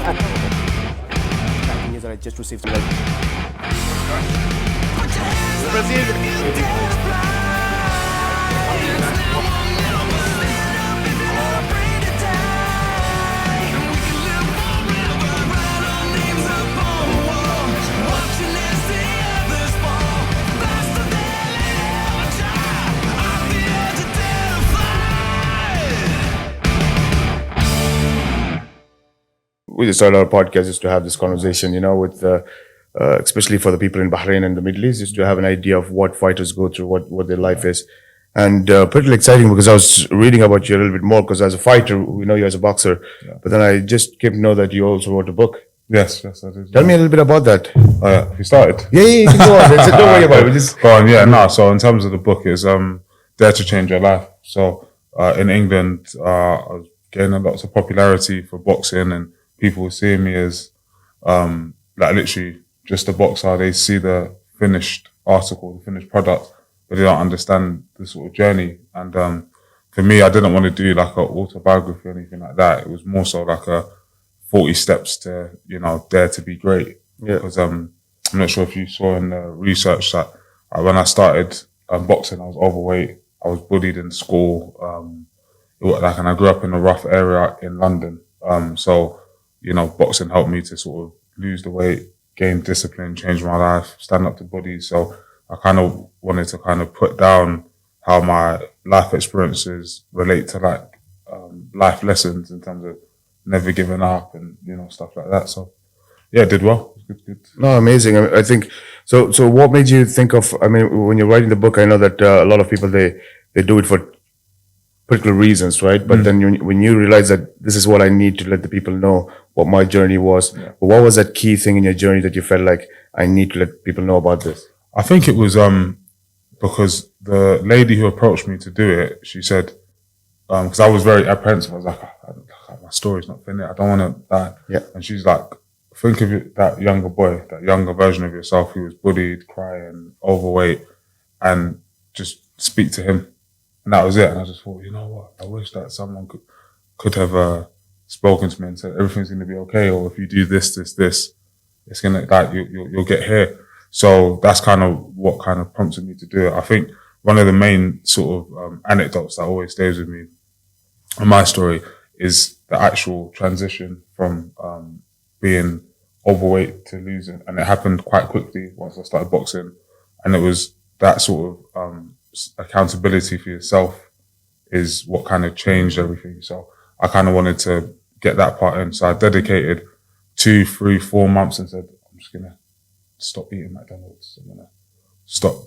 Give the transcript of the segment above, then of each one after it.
News that I just received. We just started our podcast just to have this conversation, with especially for the people in Bahrain and the Middle East, just to have an idea of what fighters go through, what their life is. And pretty exciting because I was reading about you a little bit more because as a fighter, we know you as a boxer, but then I just came to know that you also wrote a book. Yes, I did. Tell me a little bit about that. You started? Yeah, you can go on. Don't worry about it. Just go on. Yeah, so in terms of the book, it's Dare to Change Your Life. So in England, I was gaining lots of popularity for boxing, and people were seeing me as literally just a boxer. They see the finished article, the finished product, but they don't understand the sort of journey. And for me, I didn't want to do like an autobiography or anything like that. It was more so like a 40 steps to, dare to be great. Yeah. Because I'm not sure if you saw in the research that when I started boxing, I was overweight. I was bullied in school. And I grew up in a rough area in London. So boxing helped me to sort of lose the weight, gain discipline, change my life, stand up to bullies. So I kind of wanted to kind of put down how my life experiences relate to life lessons in terms of never giving up and, stuff like that. So yeah, it did well. It was good. No, amazing. I think, so what made you think of, when you're writing the book, I know that a lot of people, they do it for particular reasons, right? But then when you realize that this is what I need to let the people know what my journey was, what was that key thing in your journey that you felt like I need to let people know about this? I think it was because the lady who approached me to do it, she said, because I was very apprehensive. I was like, my story's not finished. I don't want to die. Yeah. And she's like, think of it, that younger boy, that younger version of yourself who was bullied, crying, overweight, and just speak to him. And that was it. And I just thought, you know what? I wish that someone could have spoken to me and said, everything's going to be okay. Or if you do this, it's going to, you'll get here. So that's kind of what kind of prompted me to do it. I think one of the main sort of anecdotes that always stays with me in my story is the actual transition from being overweight to losing. And it happened quite quickly once I started boxing. And it was that sort of accountability for yourself is what kind of changed everything. So I kind of wanted to get that part in. So I dedicated 2, 3, 4 months and said, I'm just going to stop eating McDonald's. I'm going to stop,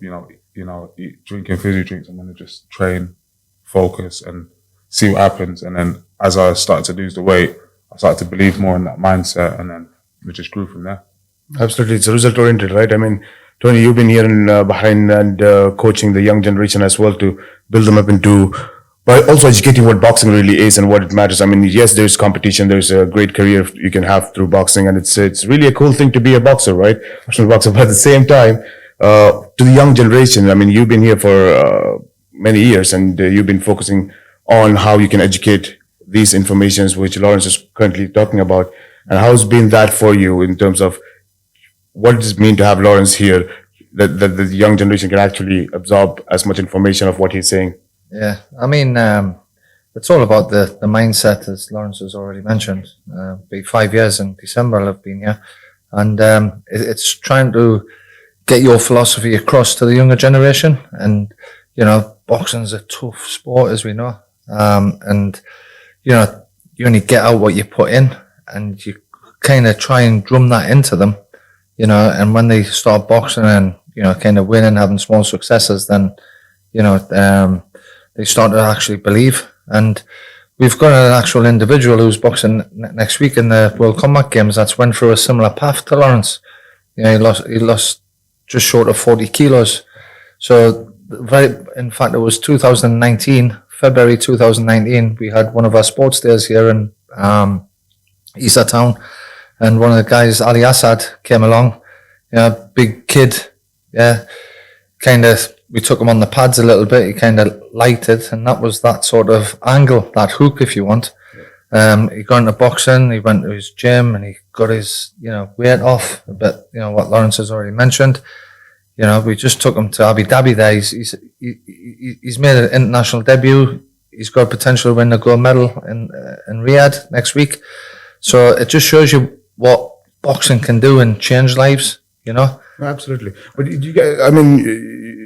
drinking fizzy drinks. I'm going to just train, focus and see what happens. And then as I started to lose the weight, I started to believe more in that mindset, and then it just grew from there. Absolutely. It's result oriented, right? Tony, you've been here in Bahrain and coaching the young generation as well to build them up into, but also educating what boxing really is and what it matters. Yes, there's competition. There's a great career you can have through boxing, and it's really a cool thing to be a boxer, right? Professional boxer. But at the same time, to the young generation, you've been here for many years, and you've been focusing on how you can educate these informations, which Lawrence is currently talking about. And how's been that for you in terms of what does it mean to have Lawrence here, that the young generation can actually absorb as much information of what he's saying? Yeah, it's all about the mindset, as Lawrence has already mentioned. Be 5 years in December I've been here, and it's trying to get your philosophy across to the younger generation. And boxing's a tough sport, as we know, and you only get out what you put in, and you kind of try and drum that into them. And when they start boxing and, kind of winning, having small successes, then, they start to actually believe. And we've got an actual individual who's boxing next week in the World Combat Games that's went through a similar path to Lawrence. He lost just short of 40 kilos. So in fact, it was 2019, February 2019, we had one of our sports days here in Isa Town. And one of the guys, Ali Assad, came along, big kid, we took him on the pads a little bit, he kind of liked it, and that was that sort of angle, that hook, if you want. He got into boxing, he went to his gym and he got his, weight off a bit, what Lawrence has already mentioned. We just took him to Abu Dhabi there. He's made an international debut. He's got potential to win the gold medal in Riyadh next week. So it just shows you what boxing can do and change lives, Absolutely. But you guys,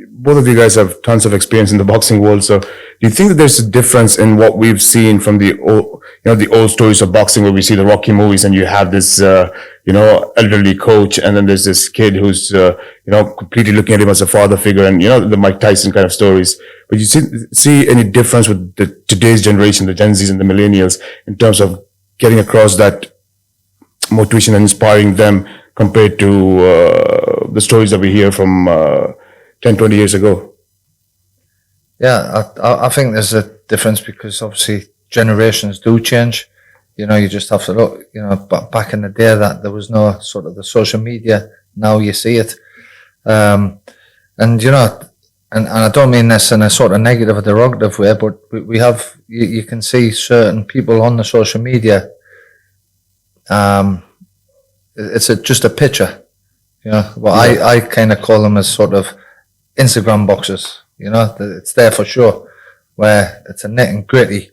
both of you guys have tons of experience in the boxing world. So do you think that there's a difference in what we've seen from the old stories of boxing where we see the Rocky movies and you have this, elderly coach and then there's this kid who's, completely looking at him as a father figure and, the Mike Tyson kind of stories. But you see any difference with today's generation, the Gen Zs and the millennials in terms of getting across that motivation and inspiring them compared to the stories that we hear from 10, 20 years ago? Yeah, I think there's a difference because obviously generations do change. You just have to look, back in the day that there was no sort of the social media. Now you see it. And I don't mean this in a sort of negative or derogative way, but we have, you can see certain people on the social media. It's just a picture, I kind of call them as sort of Instagram boxes, it's there for sure, where it's a nit and gritty.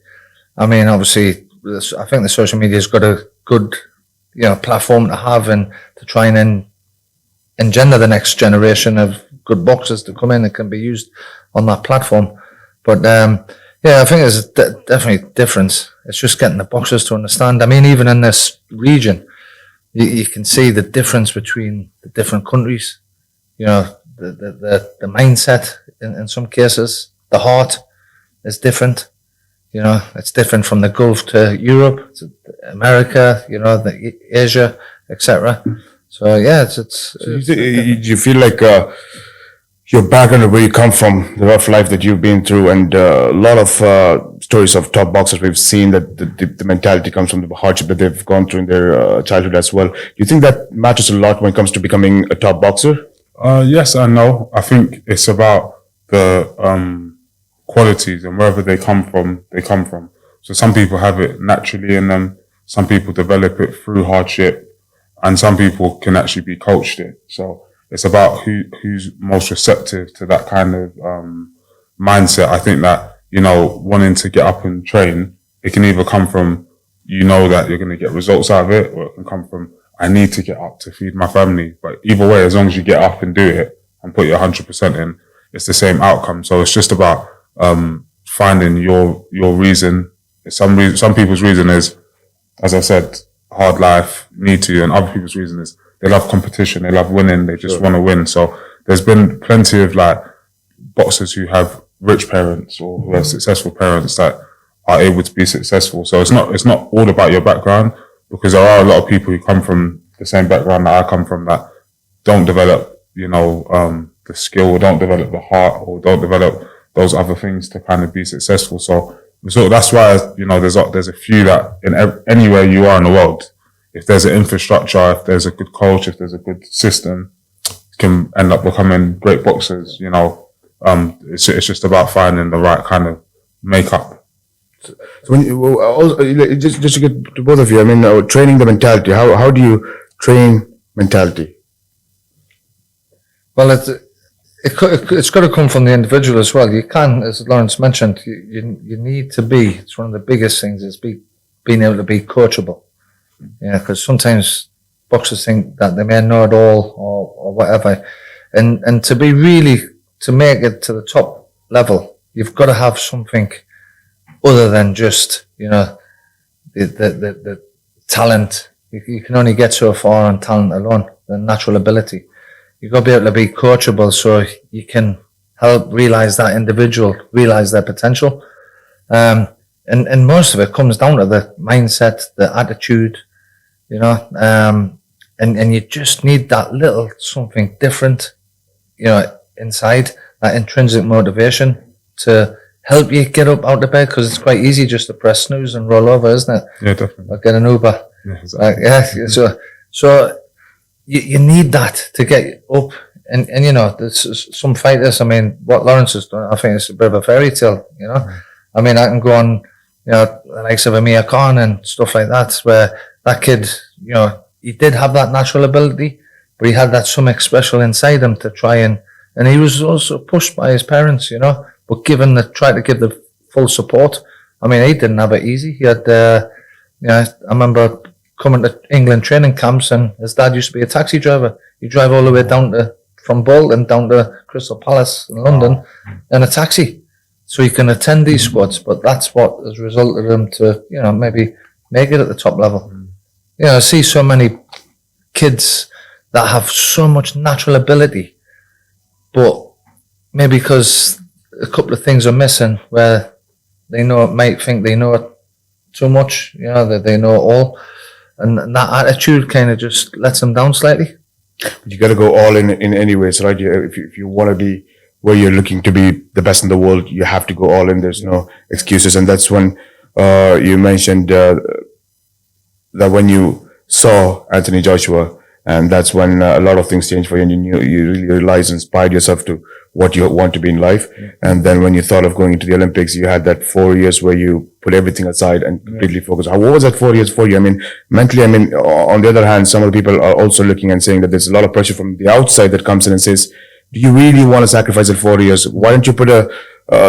Obviously, I think the social media's got a good, platform to have and to try and engender the next generation of good boxers to come in that can be used on that platform. But, I think there's definitely a difference. It's just getting the boxers to understand. Even in this region, you can see the difference between the different countries. The mindset in some cases, the heart is different. It's different from the Gulf to Europe, to America, the Asia, etc. So yeah, it's do you feel like your background of where you come from, the rough life that you've been through, and a lot of stories of top boxers we've seen that the mentality comes from the hardship that they've gone through in their childhood as well. Do you think that matters a lot when it comes to becoming a top boxer? Yes and no. I think it's about the qualities and wherever they come from. So some people have it naturally in them. Some people develop it through hardship, and some people can actually be coached it. So it's about who's most receptive to that kind of mindset. I think that, wanting to get up and train, it can either come from, that you're going to get results out of it, or it can come from, I need to get up to feed my family. But either way, as long as you get up and do it and put your 100% in, it's the same outcome. So it's just about finding your reason. Some people's reason is, as I said, hard life, need to, and other people's reason is they love competition, they love winning, they just want to win. So there's been plenty of boxers who have rich parents or who have successful parents that are able to be successful. So it's not all about your background, because there are a lot of people who come from the same background that I come from that don't develop, the skill, or don't develop the heart, or don't develop those other things to kind of be successful. So that's why, there's a few that anywhere you are in the world, if there's an infrastructure, if there's a good coach, if there's a good system, can end up becoming great boxers. It's just about finding the right kind of makeup. So when just to get to both of you, training the mentality. How do you train mentality? Well, it's got to come from the individual as well. You can, as Lawrence mentioned, you need to be. It's one of the biggest things is being able to be coachable. Because sometimes boxers think that they may know it all or whatever, and to make it to the top level, you've got to have something other than just the talent. You can only get so far on talent alone, the natural ability. You've got to be able to be coachable so you can help realize that individual, realize their potential. And most of it comes down to the mindset, the attitude, and you just need that little something different, inside, that intrinsic motivation to help you get up out of bed, because it's quite easy just to press snooze and roll over, isn't it? Yeah, definitely. Or get an Uber. Yeah, exactly. So you need that to get up. And there's some fighters, what Lawrence has done, I think it's a bit of a fairy tale, I can go on, the likes of Amir Khan and stuff like that, where that kid, he did have that natural ability, but he had that something special inside him to try and he was also pushed by his parents, but tried to give the full support. I mean, he didn't have it easy. He had, I remember coming to England training camps, and his dad used to be a taxi driver. He'd drive all the way from Bolton down to Crystal Palace in London in a taxi, so he can attend these squads. But that's what has resulted him to, maybe make it at the top level. I see so many kids that have so much natural ability, but maybe because a couple of things are missing, where they might think they know it too much, that they know it all, and that attitude kind of just lets them down slightly. You got to go all in any ways, right? If you want to be where you're looking to be the best in the world, you have to go all in. There's no excuses, and that's when you mentioned that when you saw Anthony Joshua, and that's when a lot of things changed for you, and you really realized and inspired yourself to what you want to be in life. And then when you thought of going into the Olympics, you had that 4 years where you put everything aside and completely focused. What was that 4 years for you? I mean, mentally, on the other hand, some of the people are also looking and saying that there's a lot of pressure from the outside that comes in and says, do you really want to sacrifice it 4 years? Why don't you put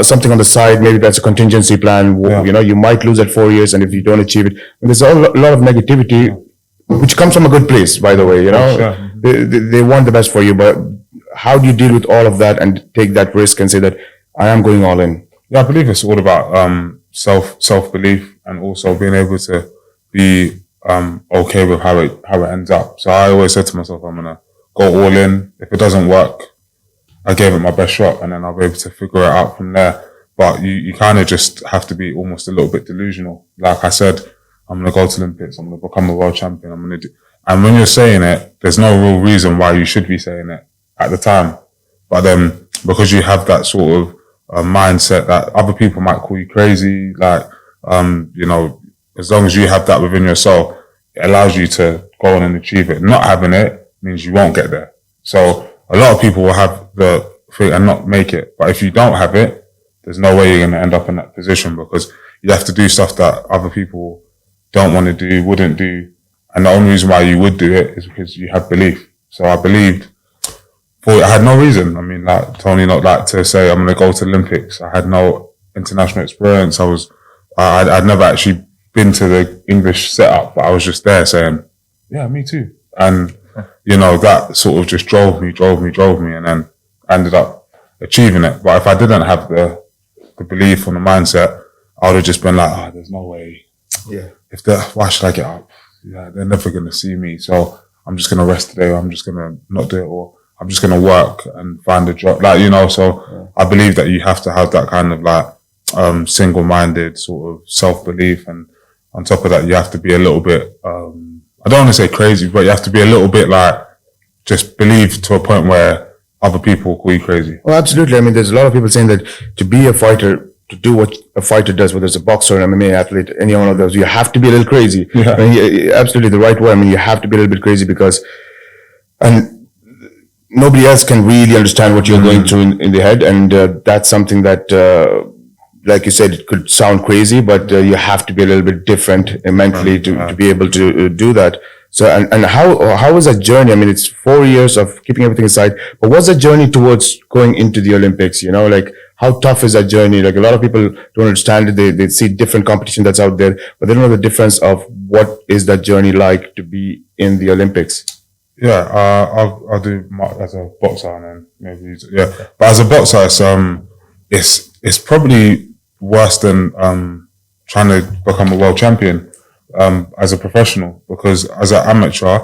something on the side? Maybe that's a contingency plan. You might lose that 4 years, and if you don't achieve it, and there's a lot of negativity, which comes from a good place, by the way. Sure. They want the best for you, but how do you deal with all of that and take that risk and say that I am going all in? Yeah, I believe it's all about self belief, and also being able to be okay with how it ends up. So I always said to myself, I'm gonna go all in. If it doesn't work, I gave it my best shot, and then I'll be able to figure it out from there. But you kind of just have to be almost a little bit delusional. Like I said, I'm gonna go to Olympics. I'm gonna become a world champion. And when you're saying it, there's no real reason why you should be saying it at the time. But then, because you have that sort of mindset that other people might call you crazy, like, as long as you have that within yourself, it allows you to go on and achieve it. Not having it means you won't get there. So a lot of people will have the thing and not make it. But if you don't have it, there's no way you're going to end up in that position, because you have to do stuff that other people don't want to do, wouldn't do. And the only reason why you would do it is because you have belief. So I believed. I had no reason. I mean, like Tony, not like to say I'm going to go to the Olympics. I had no international experience. I'd never actually been to the English setup, but I was just there saying, yeah, me too. And, that sort of just drove me, and then I ended up achieving it. But if I didn't have the belief and the mindset, I would have just been like, there's no way. Yeah. Why should I get up? Yeah, they're never going to see me. So I'm just going to rest today, or I'm just going to not do it, or I'm just going to work and find a job. So I believe that you have to have that kind of single-minded sort of self-belief. And on top of that, you have to be a little bit, I don't want to say crazy, but you have to be a little bit just believe to a point where other people call you crazy. Well, absolutely. I mean, there's a lot of people saying that to be a fighter, to do what a fighter does, whether it's a boxer, an MMA athlete, any one of those, you have to be a little crazy. Yeah. Absolutely the right way. I mean, you have to be a little bit crazy and nobody else can really understand what you're going through in the head. And that's something that, like you said, it could sound crazy, but you have to be a little bit different mentally to be able to do that. So, and how was that journey? I mean, it's 4 years of keeping everything aside, but what's the journey towards going into the Olympics? How tough is that journey? Like, a lot of people don't understand it. They see different competition that's out there, but they don't know the difference of what is that journey like to be in the Olympics. Yeah, I'll do as a boxer, and then maybe But as a boxer, it's probably worse than trying to become a world champion as a professional, because as an amateur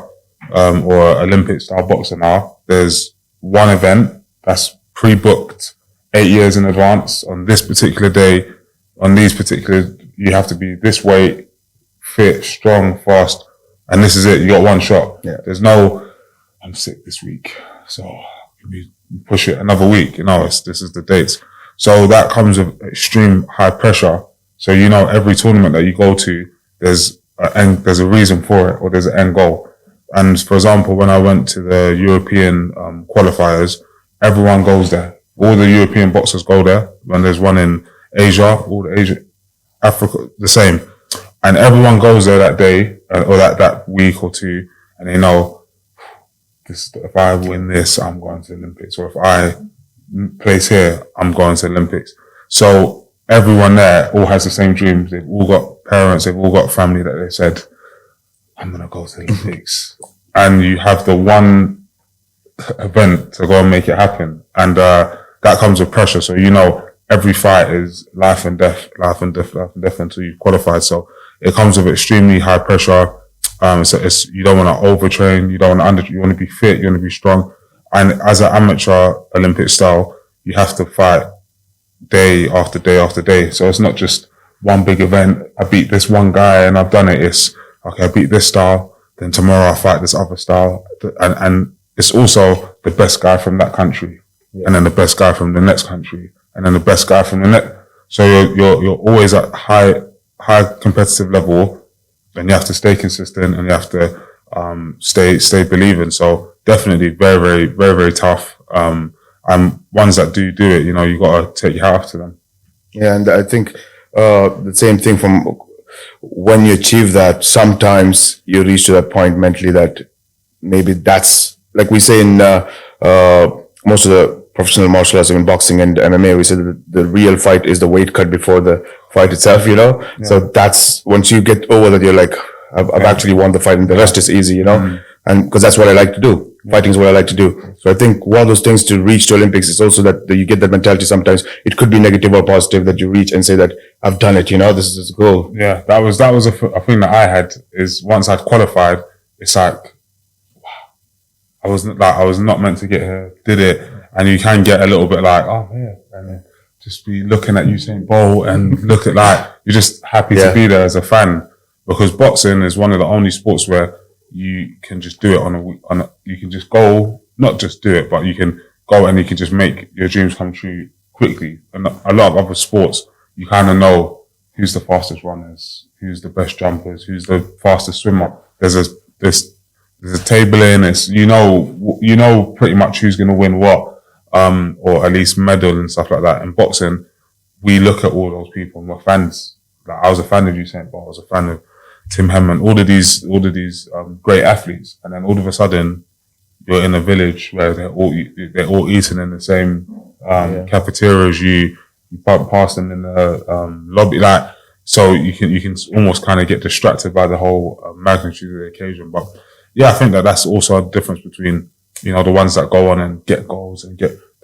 or Olympic style boxer now, there's one event that's pre-booked 8 years in advance. On this particular day, you have to be this weight, fit, strong, fast, and this is it. You got one shot. Yeah. There's no, I'm sick this week, so we push it another week. This is the dates. So that comes with extreme high pressure. So every tournament that you go to, there's a reason for it, or there's an end goal. And for example, when I went to the European qualifiers, everyone goes there. All the European boxers go there. When there's one in Asia, Africa the same. And everyone goes there that day or that week or two, and they know this. If I win this, I'm going to the Olympics. Or if I place here, I'm going to the Olympics. So everyone there all has the same dreams. They've all got parents. They've all got family that they said, I'm going to go to the Olympics. And you have the one event to go and make it happen. And that comes with pressure. So every fight is life and death until you've qualified. So it comes with extremely high pressure. You don't want to overtrain. You don't want to you want to be fit. You want to be strong. And as an amateur Olympic style, you have to fight day after day after day. So it's not just one big event. I beat this one guy and I've done it. It's okay. I beat this style. Then tomorrow I fight this other style. And it's also the best guy from that country. Yeah. And then the best guy from the next country. And then the best guy from the next. So you're always at high competitive level, and you have to stay consistent and you have to, stay believing. So definitely very, very, very, very tough. And ones that do it, you got to take your hat off to them. Yeah. And I think, the same thing from when you achieve that, sometimes you reach to that point mentally that maybe that's, like we say in, most of the professional martial arts, even boxing and MMA, we say that the real fight is the weight cut before the fight itself, Yeah. So that's, once you get over that, you're like, I've actually won the fight and the rest is easy, And because that's what I like to do. Fighting is what I like to do. So I think one of those things to reach to Olympics is also that you get that mentality. Sometimes it could be negative or positive, that you reach and say that I've done it, this is the goal. Yeah, that was a thing that I had, is once I'd qualified, it's like, wow, I was not meant to get here, did it. And you can get a little bit like, oh yeah, and just be looking at Usain Bolt and look at you're just happy to be there as a fan, because boxing is one of the only sports where you can just do it you can just go, not just do it, but you can go and you can just make your dreams come true quickly. And a lot of other sports, you kind of know who's the fastest runners, who's the best jumpers, who's the fastest swimmer. There's a table in it. You know pretty much who's going to win what. Or at least medal and stuff like that. In boxing, we look at all those people and we're fans. Like, I was a fan of Usain Bolt, I was a fan of Tim Henman, all of these great athletes, and then all of a sudden you're in a village where they're all eating in the same cafeteria as you pass them in the lobby, so you can almost kind of get distracted by the whole magnitude of the occasion. But yeah, I think that's also a difference between the ones that go on and get goals and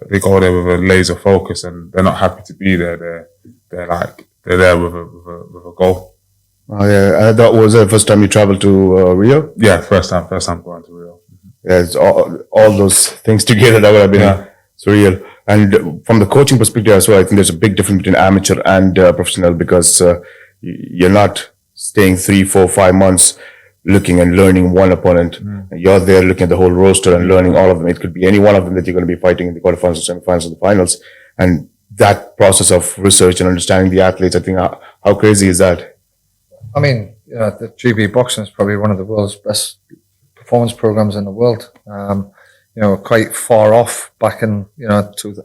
they go there with a laser focus and they're not happy to be there. They're there with a goal. Oh yeah, that was the first time you traveled to Rio. Yeah, first time going to Rio. Yeah, it's all those things together that would have been surreal. And from the coaching perspective as well, I think there's a big difference between amateur and professional, because you're not staying 3, 4, 5 months looking and learning one opponent. You're there looking at the whole roster and learning all of them. It could be any one of them that you're going to be fighting in the quarterfinals, the semifinals, or the finals. And that process of research and understanding the athletes, I think, how crazy is that? I mean, the GB boxing is probably one of the world's best performance programs in the world. Quite far off back in, to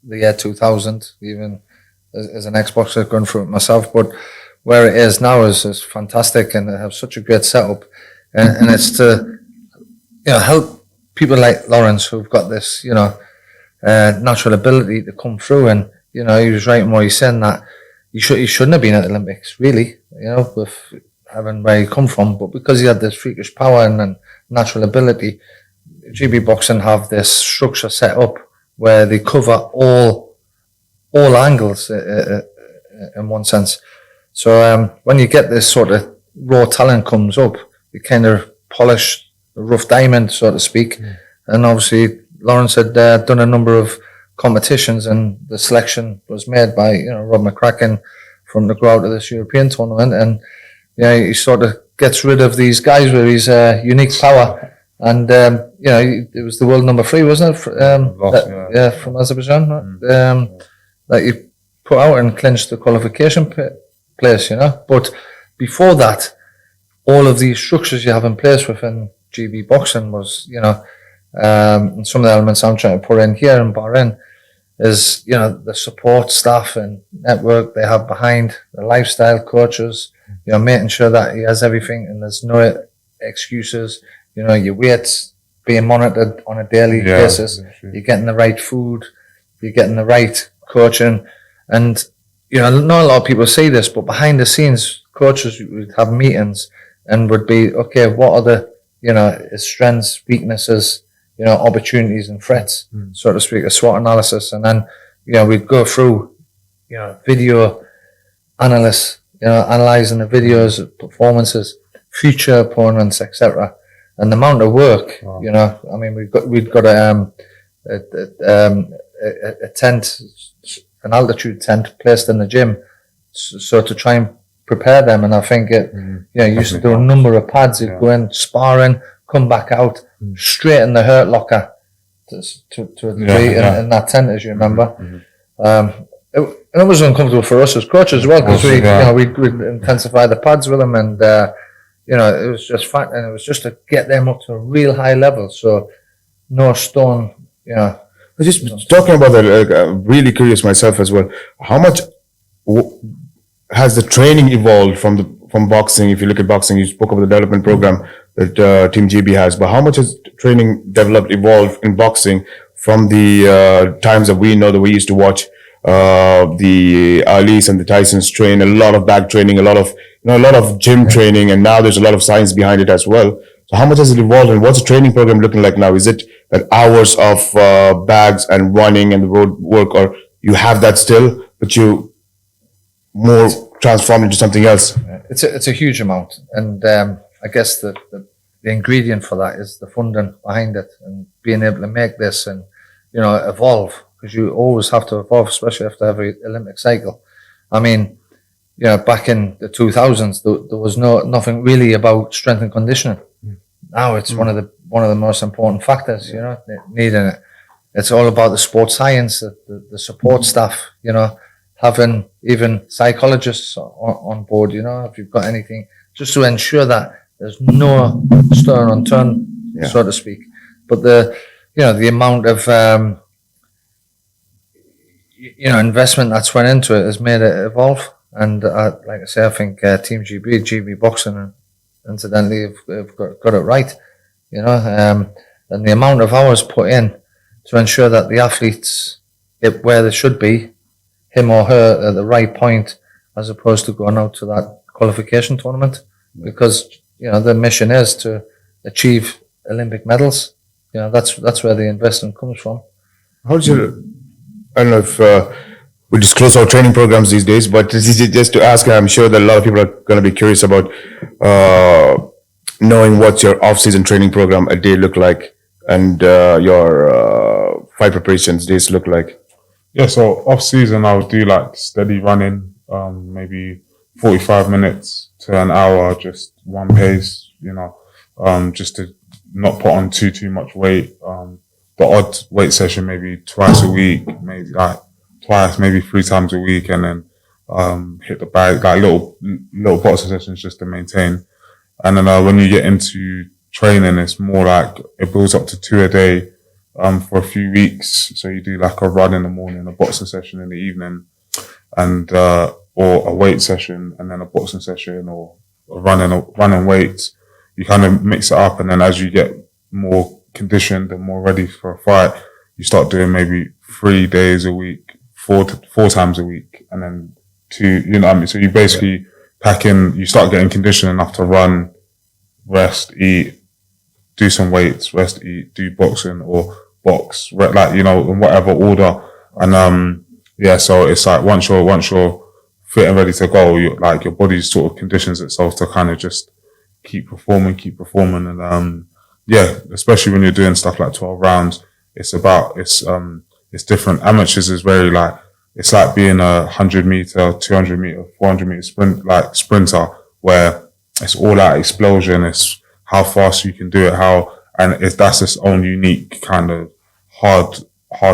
the year 2000, even as an ex-boxer going through it myself. But where it is now is fantastic, and they have such a great setup, and it's to help people like Lawrence, who've got this natural ability to come through. And he was right in what he's saying, that he shouldn't have been at the Olympics, really, with having where he come from, but because he had this freakish power and natural ability, GB boxing have this structure set up where they cover all angles in one sense. So when you get this sort of raw talent comes up, you kind of polish the rough diamond, so to speak. And obviously Lawrence had done a number of competitions, and the selection was made by Rob McCracken from the crowd of this European tournament, and he sort of gets rid of these guys with his unique power. And it was the world number 3, wasn't it? From Azerbaijan, that you put out and clinched the qualification place, But before that, all of these structures you have in place within GB boxing was, and some of the elements I'm trying to put in here in Bahrain, is, the support staff and network they have behind, the lifestyle coaches, making sure that he has everything and there's no excuses, your weights being monitored on a daily basis, you're getting the right food, you're getting the right coaching. And, not a lot of people see this, but behind the scenes, coaches would have meetings and would be, okay, what are the, his strengths, weaknesses, opportunities and threats, so to speak, a SWOT analysis. And then, we'd go through, video analysts, analyzing the videos, performances, future opponents, etc. And the amount of work, I mean, we'd got a tent, an altitude tent placed in the gym, so to try and prepare them. And I think you used to do a number of pads. You'd go in sparring, come back out, straight in the hurt locker to a degree in that tent, as you remember. It was uncomfortable for us as coaches as well, because we'd intensify the pads with them, and it was just fact, and it was just to get them up to a real high level. So no stone, Just talking about that, I'm really curious myself as well. How much has the training evolved from boxing? If you look at boxing, you spoke about the development program that Team GB has, but how much has training evolved in boxing from the times that we know that we used to watch the Ali's and the Tysons train, a lot of back training, a lot of gym training, and now there's a lot of science behind it as well. So how much has it evolved, and what's the training program looking like now? Is it that hours of bags and running and the road work, or you have that still, but you more transform into something else? It's a huge amount, and I guess the ingredient for that is the funding behind it and being able to make this and evolve, because you always have to evolve, especially after every Olympic cycle. I mean, back in the 2000s, there was nothing really about strength and conditioning. Now it's one of the most important factors, needing it. It's all about the sports science, the support staff, having even psychologists on board, if you've got anything, just to ensure that there's no stone unturned, so to speak. But the amount of investment that's went into it has made it evolve. And like I say, I think Team GB Boxing, incidentally, have got it right, and the amount of hours put in to ensure that the athletes get where they should be, him or her, at the right point, as opposed to going out to that qualification tournament, because the mission is to achieve Olympic medals. That's where the investment comes from. How did you? I don't know if we disclose our training programs these days, but just to ask, I'm sure that a lot of people are going to be curious about knowing what your off-season training program a day look like, and your fight preparations days look like. Yeah, so off-season I would do like steady running, maybe 45 minutes to an hour, just one pace, just to not put on too much weight. The odd weight session maybe twice a week, maybe like twice, maybe 3 times a week, and then hit the bag, like little boxing sessions just to maintain. And then when you get into training, it's more like it builds up to 2 a day for a few weeks. So you do like a run in the morning, a boxing session in the evening, and or a weight session and then a boxing session, or a running weights. You kind of mix it up, and then as you get more conditioned and more ready for a fight, you start doing maybe 3 days a week, four times a week, and then 2. What I mean? So you basically pack in. You start getting conditioned enough to run, rest, eat, do some weights, rest, eat, do boxing or box, like in whatever order. And so it's like once you're fit and ready to go, your body sort of conditions itself to kind of just keep performing, and especially when you're doing stuff like 12 rounds, it's different. Amateurs is very it's like being a 100 meter, 200 meter, 400 meter sprinter, where it's all out explosion. It's how fast you can do it, that's its own unique kind of hard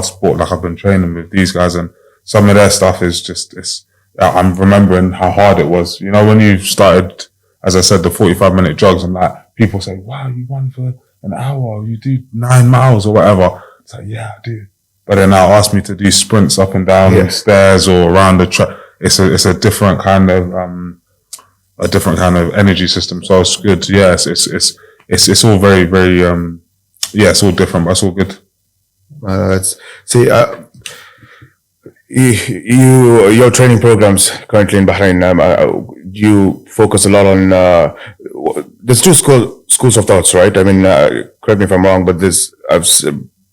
sport. Like I've been training with these guys, and some of their stuff is I'm remembering how hard it was. When you started, as I said, the 45-minute jogs, and like people say, wow, you run for an hour, you do 9 miles or whatever. It's like, yeah, I do. but then now ask me to do sprints up and down stairs or around the track. It's a different kind of energy system. So it's good. Yeah, it's all very, very, it's all different, but it's all good. Your training programs currently in Bahrain, you focus a lot on, there's two schools of thoughts, right? I mean, correct me if I'm wrong, but I've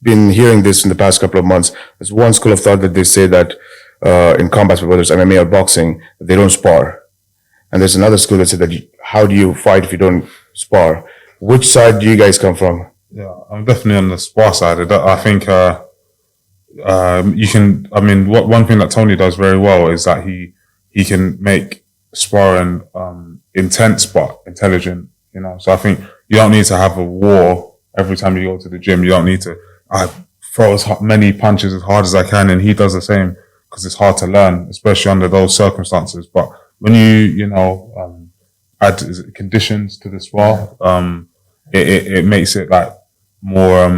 been hearing this in the past couple of months. There's one school of thought that they say that, in combat, whether it's MMA or boxing, they don't spar. And there's another school that said that how do you fight if you don't spar? Which side do you guys come from? Yeah, I'm definitely on the spar side. I think, one thing that Tony does very well is that he can make sparring, intense but intelligent, So I think you don't need to have a war every time you go to the gym. You don't need to, throw as many punches as hard as I can, and he does the same because it's hard to learn, especially under those circumstances. But when you add conditions to the spar, it makes it like more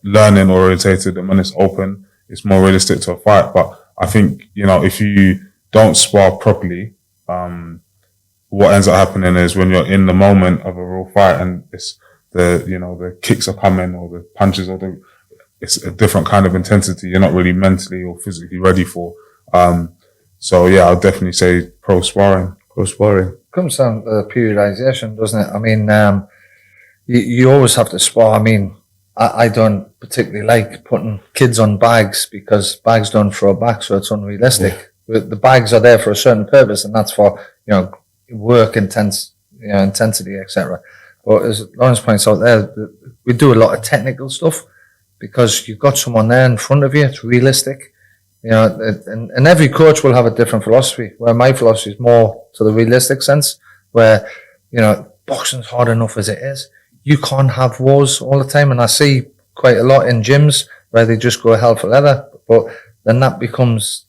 learning orientated, and when it's open, it's more realistic to a fight. But I think, if you don't spar properly, what ends up happening is when you're in the moment of a real fight and it's the kicks are coming or the punches it's a different kind of intensity you're not really mentally or physically ready for. So yeah, I'll definitely say pro sparring. Comes down to periodization, doesn't it? I mean, you always have to spar. I mean, I don't particularly like putting kids on bags because bags don't throw back, so it's unrealistic. Yeah. The bags are there for a certain purpose, and that's for work intensity, etc. But as Lawrence points out there, we do a lot of technical stuff because you've got someone there in front of you. It's realistic, and every coach will have a different philosophy. Where my philosophy is more to the realistic sense, where boxing's hard enough as it is. You can't have wars all the time, and I see quite a lot in gyms where they just go hell for leather. But then that becomes,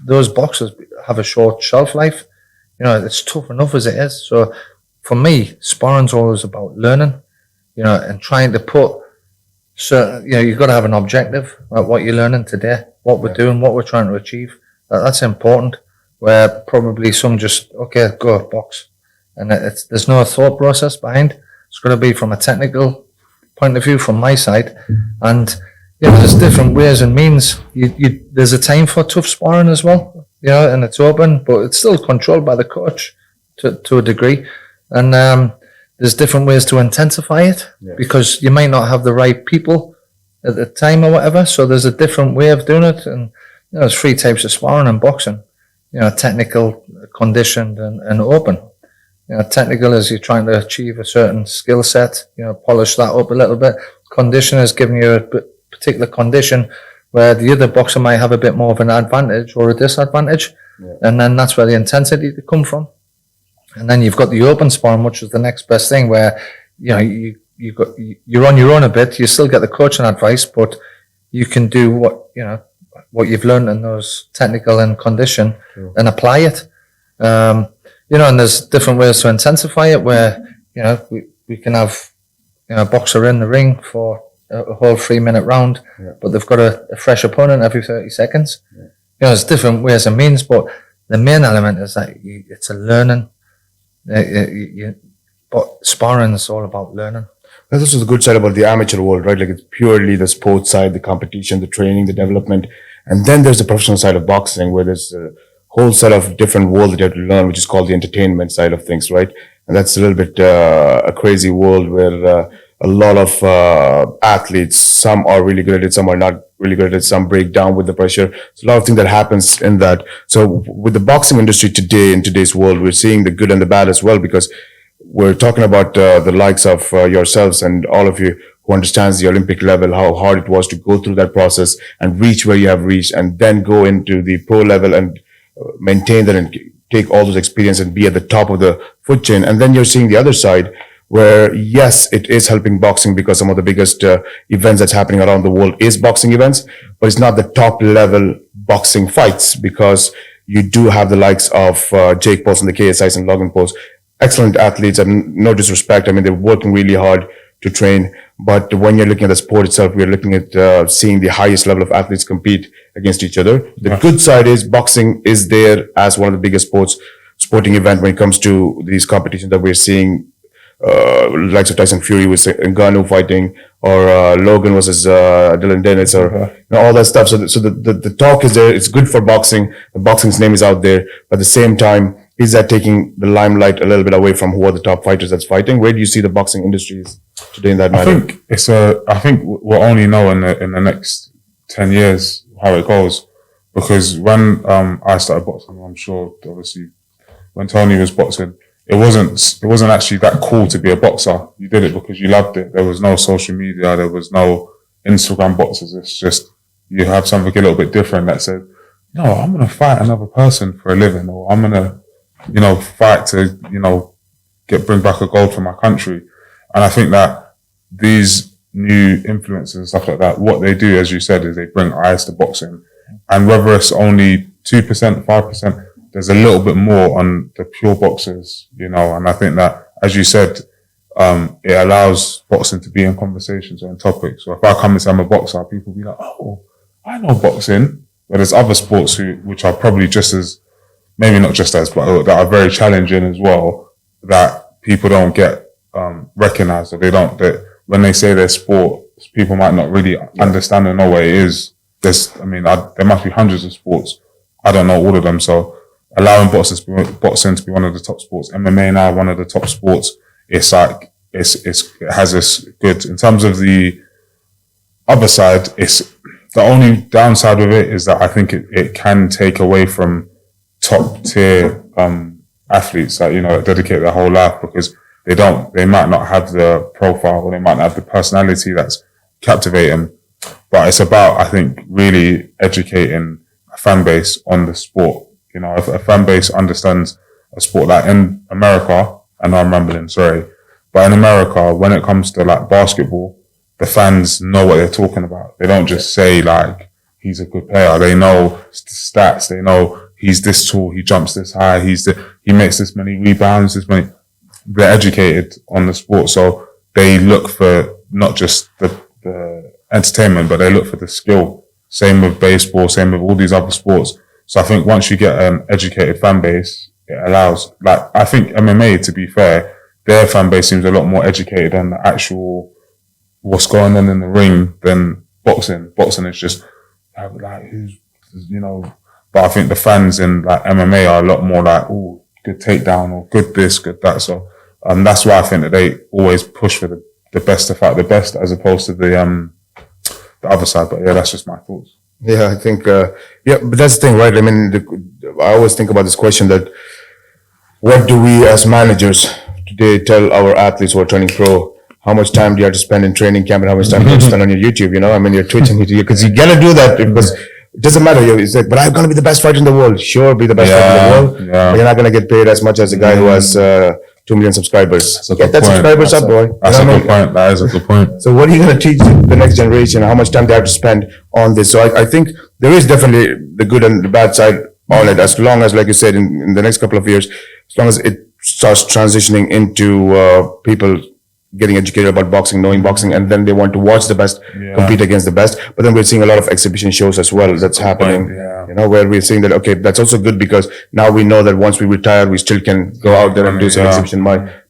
those boxers have a short shelf life. It's tough enough as it is. So for me, sparring's always about learning, and trying to put certain, you've got to have an objective about what you're learning today, what we're doing, what we're trying to achieve. That's important. Where probably some just, okay, go box, and there's no thought process behind. It's going to be from a technical point of view from my side, and there's different ways and means. There's a time for tough sparring as well, and it's open, but it's still controlled by the coach to a degree. And there's different ways to intensify it because you might not have the right people at the time or whatever. So there's a different way of doing it, and there's 3 types of sparring in boxing. Technical, conditioned, and open. Technical is you're trying to achieve a certain skill set, polish that up a little bit. Condition is giving you a particular condition where the other boxer might have a bit more of an advantage or a disadvantage. Yeah. And then that's where the intensity to come from. And then you've got the open sparring, which is the next best thing where, you're on your own a bit. You still get the coaching advice, but you can do what you've learned in those technical and condition and apply it. And there's different ways to intensify it where, we can have, a boxer in the ring for a whole 3-minute round, but they've got a fresh opponent every 30 seconds. Yeah. There's different ways and means, but the main element is that it's a learning. But sparring is all about learning. That's also the good side about the amateur world, right? Like it's purely the sports side, the competition, the training, the development. And then there's the professional side of boxing where there's a whole set of different world that you have to learn, which is called the entertainment side of things, right? And that's a little bit a crazy world where a lot of athletes, some are really good at it, some are not really good at it, some break down with the pressure. There's a lot of things that happens in that. So with the boxing industry today, in today's world, we're seeing the good and the bad as well, because we're talking about the likes of yourselves and all of you who understands the Olympic level, how hard it was to go through that process and reach where you have reached, and then go into the pro level and maintain that and take all those experience and be at the top of the food chain. And then you're seeing the other side where, yes, it is helping boxing because some of the biggest events that's happening around the world is boxing events, but it's not the top level boxing fights, because you do have the likes of Jake Paulson, the KSIs and Logan Pauls, excellent athletes, and no disrespect. I mean, they're working really hard to train. But when you're looking at the sport itself, we're looking at seeing the highest level of athletes compete against each other. The good side is boxing is there as one of the biggest sporting event when it comes to these competitions that we're seeing. Likes of Tyson Fury with Ngannou fighting, or Logan versus Dylan Dennis, or all that stuff. So the talk is there. It's good for boxing. The boxing's name is out there. But at the same time, is that taking the limelight a little bit away from who are the top fighters that's fighting? Where do you see the boxing industry is today in that matter? I think we'll only know in the next 10 years how it goes, because when I started boxing, I'm sure obviously when Tony was boxing, it wasn't actually that cool to be a boxer. You did it because you loved it. There was no social media. There was no Instagram boxers. It's just, you have something a little bit different that said, no, I'm going to fight another person for a living, or I'm going to, fight to, bring back a gold for my country. And I think that these new influencers and stuff like that, what they do, as you said, is they bring eyes to boxing. And whether it's only 2%, 5%, there's a little bit more on the pure boxers, and I think that, as you said, it allows boxing to be in conversations or in topics. So if I come and say I'm a boxer, people will be like, oh, I know boxing. But there's other sports which are probably just as, maybe not just as, but that are very challenging as well, that people don't get recognized, or when they say their sport, people might not really understand and know what it is. There must be hundreds of sports. I don't know all of them. So allowing boxing to be one of the top sports, MMA now one of the top sports, it's like, it has this good, in terms of the other side, it's the only downside of it is that I think it can take away from top tier, athletes that, dedicate their whole life, because they might not have the profile, or they might not have the personality that's captivating. But it's about, I think, really educating a fan base on the sport. If a fan base understands a sport, like in America, I know I'm rambling, sorry, but in America, when it comes to like basketball, the fans know what they're talking about. They don't just say like, he's a good player. They know stats. They know he's this tall, he jumps this high, he makes this many rebounds, they're educated on the sport. So they look for not just the entertainment, but they look for the skill. Same with baseball, same with all these other sports. So I think once you get an educated fan base, it allows, I think MMA, to be fair, their fan base seems a lot more educated on the actual what's going on in the ring than boxing. Boxing is just but I think the fans in MMA are a lot more like, oh, good takedown, or good this, good that. So that's why I think that they always push for the best to fight the best, as opposed to the other side. But yeah, that's just my thoughts. Yeah, I think, but that's the thing, right? I mean, I always think about this question that what do we as managers today tell our athletes who are turning pro? How much time do you have to spend in training camp, and how much time do you have to spend on your YouTube? Your Twitch and YouTube, because you gotta do that, because it doesn't matter. It's like, but I'm gonna be the best fighter in the world. Sure, be the best fighter in the world, but you're not gonna get paid as much as a guy who has 2 million subscribers. Get that subscribers up, boy. That's a good point. That is a good point. So what are you going to teach the next generation? How much time they have to spend on this? So I think there is definitely the good and the bad side on it, as long as, like you said, in the next couple of years, as long as it starts transitioning into people getting educated about boxing, knowing boxing, and then they want to watch the best compete against the best. But then we're seeing a lot of exhibition shows as well that's happening, where we're seeing that, okay, that's also good, because now we know that once we retire, we still can go out there and do some exhibition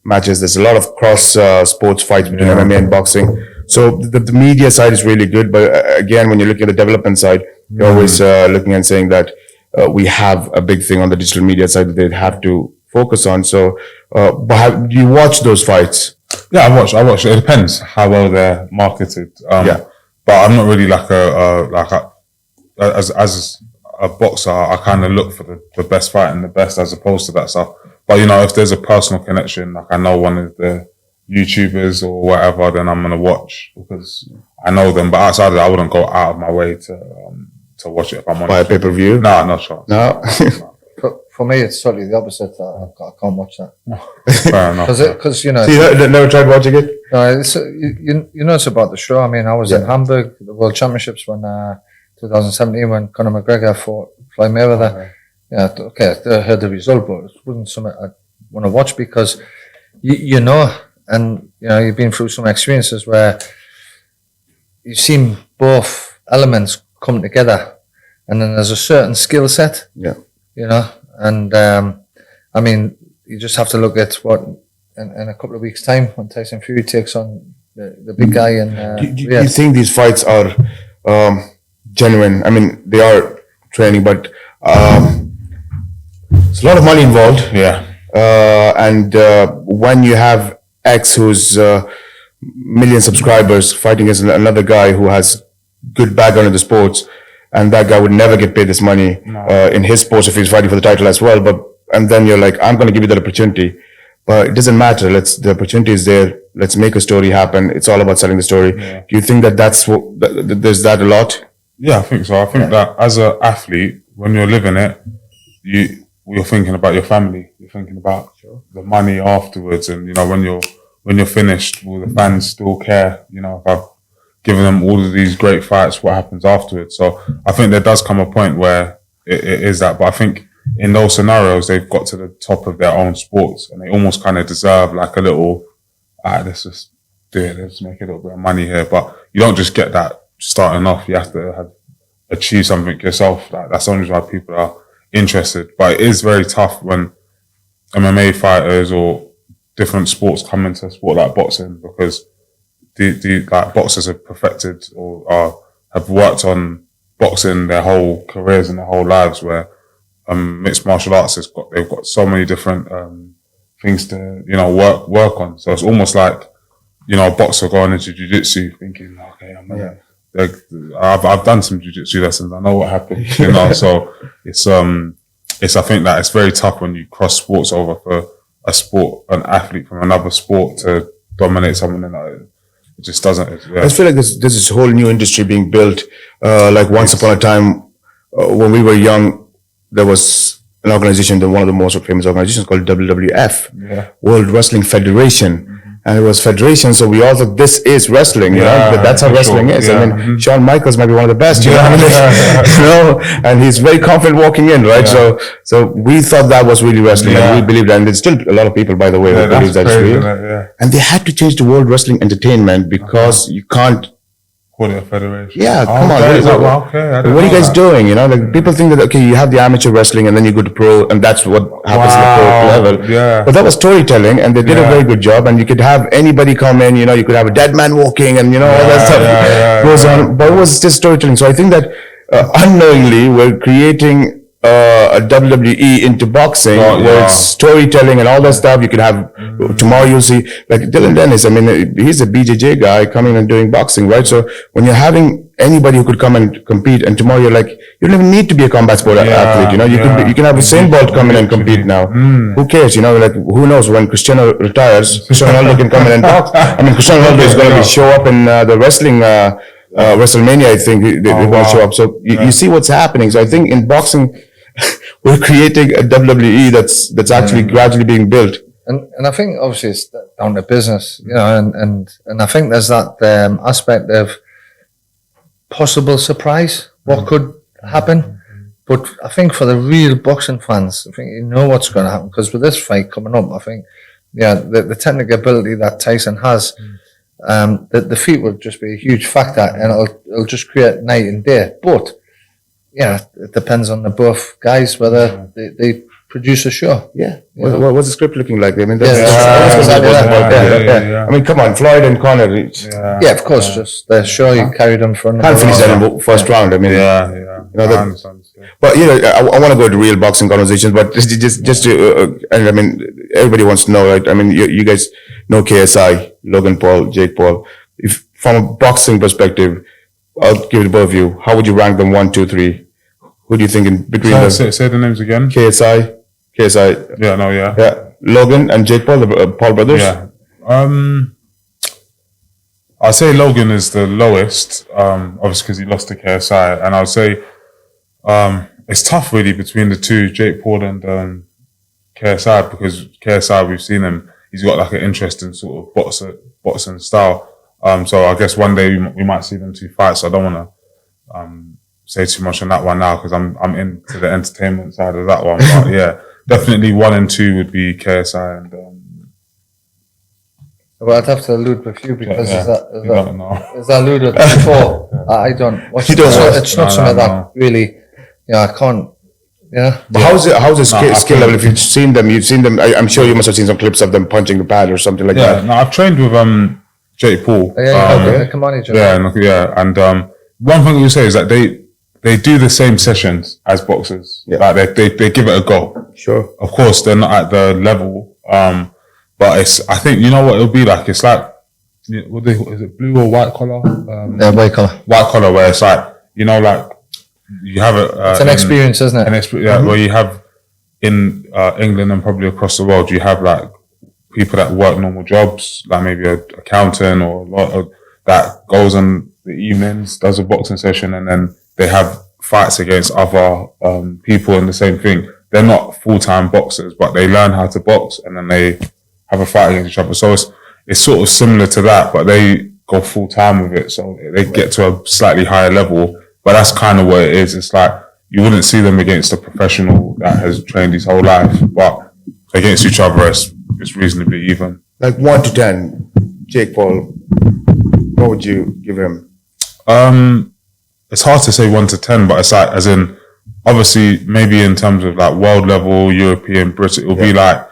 matches. There's a lot of cross sports fights between MMA and boxing. So the media side is really good. But again, when you look at the development side, you're always looking and saying that we have a big thing on the digital media side that they have to focus on. So, but do you watch those fights? Yeah, I watch. It depends how well they're marketed. But I'm not really as a boxer, I kind of look for the best fight and the best, as opposed to that stuff. But if there's a personal connection, like I know one of the YouTubers or whatever, then I'm gonna watch because I know them. But outside of that, I wouldn't go out of my way to watch it if I'm on. Buy a pay-per-view? No, not sure. No. For me, it's totally the opposite. I can't watch that. Fair enough. Because So you never tried watching it? No, it's about the show. I mean, I was in Hamburg, the World Championships, when 2017, when Conor McGregor fought Floyd Mayweather. I heard the result, but it wasn't something I want to watch, because and you know, you've been through some experiences where you've seen both elements come together, and then there's a certain skill set. Yeah. You know, and I mean, you just have to look at what in a couple of weeks' time when Tyson Fury takes on the big guy. And Do you think these fights are genuine? I mean, they are training, but there's a lot of money involved. Yeah. And when you have X who's million subscribers fighting against another guy who has good background in the sports, and that guy would never get paid this money in his sports if he's fighting for the title as well. And then you're like, I'm going to give you that opportunity, but it doesn't matter. The opportunity is there. Let's make a story happen. It's all about selling the story. Yeah. Do you think that's what there's that a lot? Yeah, I think so. I think that as an athlete, when you're living it, you're thinking about your family. You're thinking about the money afterwards, and you know, when you're finished, will the fans still care? You know, if I've given them all of these great fights, what happens afterwards? So I think there does come a point where it is that. But I think in those scenarios, they've got to the top of their own sports, and they almost kind of deserve like a little, let's just do it. Let's make a little bit of money here. But you don't just get that starting off. You have to achieve something yourself. That's the only why people are interested. But it is very tough when MMA fighters or different sports come into a sport like boxing, because the like boxers have perfected or have worked on boxing their whole careers and their whole lives, where mixed martial arts they've got so many different things to, you know, work on. So it's almost like, you know, a boxer going into jiu-jitsu thinking, okay, I've done some jiu-jitsu lessons, I know what happens, you know. So it's I think that it's very tough when you cross sports over for an athlete from another sport to dominate someone in that. It just doesn't. I just feel like there's this whole new industry being built. Like once upon a time, when we were young, there was an organization, one of the most famous organizations, called WWF, World Wrestling Federation. And it was federation, so we all thought this is wrestling, you know, but that's how wrestling is. Yeah. I mean, Shawn Michaels might be one of the best, you know, you know, and he's very confident walking in, right? So we thought that was really wrestling, and we believed that. And there's still a lot of people, by the way, who believe that's real. And they had to change the World Wrestling Entertainment because you can't call it a federation. Yeah, come on. What are you guys doing? You know, like people think that, okay, you have the amateur wrestling and then you go to pro, and that's what happens at the pro level. Yeah. But that was storytelling, and they did a very good job, and you could have anybody come in, you know, you could have a dead man walking, and you know, all that stuff goes on. But it was just storytelling. So I think that unknowingly we're creating a WWE into boxing, where it's storytelling and all that stuff. You could have tomorrow you'll see like Dylan Dennis. I mean, he's a BJJ guy coming and doing boxing, right? So when you're having anybody who could come and compete, and tomorrow you're like, you don't even need to be a combat sport athlete. You know, you can have Usain Bolt come in and compete now. Who cares? You know, like who knows when Cristiano retires, Cristiano Ronaldo can come in and box. I mean, Cristiano Ronaldo is going to show up in the wrestling. WrestleMania, I think they're going to show up. So you see what's happening. So I think in boxing, we're creating a WWE that's actually gradually being built. And I think obviously it's down to business, you know, and I think there's that aspect of possible surprise, what could happen. But I think for the real boxing fans, I think you know what's going to happen, because with this fight coming up, I think, the technical ability that Tyson has, the feet will just be a huge factor, and it'll just create night and day. But it depends on the both guys whether they produce a show. Yeah. What's the script looking like? I mean, I mean, come on, Floyd and Conor. Yeah, of course. Just the show you carried them for. Can't finish that in the first round. I mean, You know, I understand. But I want to go to real boxing conversations. But just to, and I mean, everybody wants to know, right? I mean, you guys know KSI, Logan Paul, Jake Paul. If from a boxing perspective, I'll give it to both of you. How would you rank them 1, 2, 3? Who do you think in between them? Say the names again. KSI. Yeah. Logan and Jake Paul, the Paul brothers. Yeah. I'd say Logan is the lowest, obviously because he lost to KSI, and I'd say it's tough really between the two, Jake Paul and KSI, because KSI, we've seen him, he's got like an interesting sort of boxing style. So I guess one day we might see them two fight. So I don't want to say too much on that one now, because I'm into the entertainment side of that one. But yeah, definitely 1 and 2 would be KSI and Well, I'd have to allude with you because Yeah, you don't know. is that alluded before? I don't. Watch You don't it's, watch. it's not No, something no, that really. Yeah, I can't. Yeah. But how's the I skill think- level? If you've seen them. I'm sure you must have seen some clips of them punching the pad or something like Yeah, that. no, I've trained with Jake Paul. Yeah, come on, Agent. Yeah, and one thing we say is that they do the same sessions as boxers. Yeah. Like they give it a go. Sure. Of course, they're not at the level, but I think you know what it'll be like. It's like, is it blue or white collar? Yeah, white collar. White collar, where it's like, you know, like you have it. It's an experience, isn't it? Where you have in England and probably across the world, you have like people that work normal jobs, like maybe an accountant or that goes on the evenings, does a boxing session, and then they have fights against other people in the same thing. They're not full-time boxers, but they learn how to box and then they have a fight against each other. So it's sort of similar to that, but they go full-time with it. So they get to a slightly higher level, but that's kind of what it is. It's like you wouldn't see them against a professional that has trained his whole life, but against each other, it's reasonably even. Like 1 to 10, Jake Paul, what would you give him? It's hard to say 1 to 10, but it's like, as in, obviously, maybe in terms of like world level, European, British, it'll be like,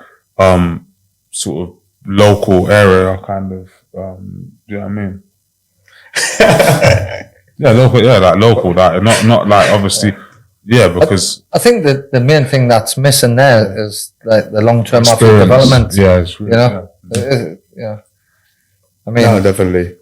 sort of local area kind of, do you know what I mean? Yeah, local, like, not like, obviously, yeah, because I think that the main thing that's missing there is like the long-term athlete experience. development. Yeah, it's really, You know, yeah. I mean, No, definitely.